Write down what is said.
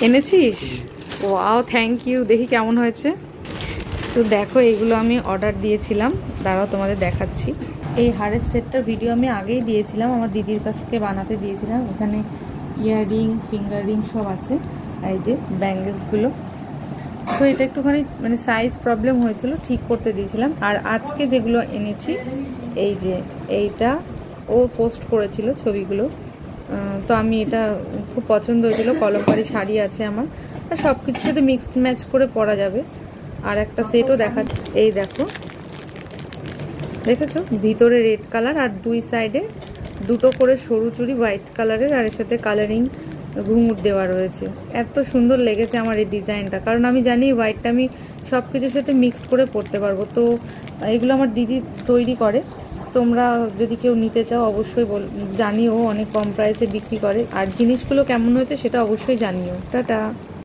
এনেছিস? Wow, thank you. দেখি কেমন হয়েছে। তো দেখো, এগুলো আমি অর্ডার দিয়েছিলাম, দাঁড়াও তোমাদের দেখাচ্ছি। এই হারের সেটটার ভিডিও আমি আগেই দিয়েছিলাম, আমার দিদির কাছ থেকে বানাতে দিয়েছিলাম। এখানে ইয়াররিং, ফিঙ্গার রিং সব আছে, আর এই যে ব্যাঙ্গেলসগুলো। তো এটা একটুখানি মানে সাইজ প্রবলেম হয়েছিল, ঠিক করতে দিয়েছিলাম। আর আজকে যেগুলো এনেছি, এই যে এইটা ও পোস্ট করেছিল ছবিগুলো, তো আমি এটা খুব পছন্দ হয়েছিল। কলমকারি শাড়ি আছে আমার, আর সব কিছুর সাথে মিক্সড ম্যাচ করে পরা যাবে। আর একটা সেটও দেখা, এই দেখো, দেখেছো? ভিতরে রেড কালার আর দুই সাইডে দুটো করে সরু চুড়ি হোয়াইট কালারের, আর এর সাথে কালারিং ঘুঙুর দেওয়া রয়েছে। এত সুন্দর লেগেছে আমার এই ডিজাইনটা, কারণ আমি জানি হোয়াইটটা আমি সব কিছুর সাথে মিক্সড করে পরতে পারবো। তো এগুলো আমার দিদি তৈরি করে। তোমরা যদি কেউ নিতে চাও অবশ্যই জানিও, অনেক কম প্রাইসে বিক্রি করে। আর জিনিসগুলো কেমন হয়েছে সেটা অবশ্যই জানিও। টাটা।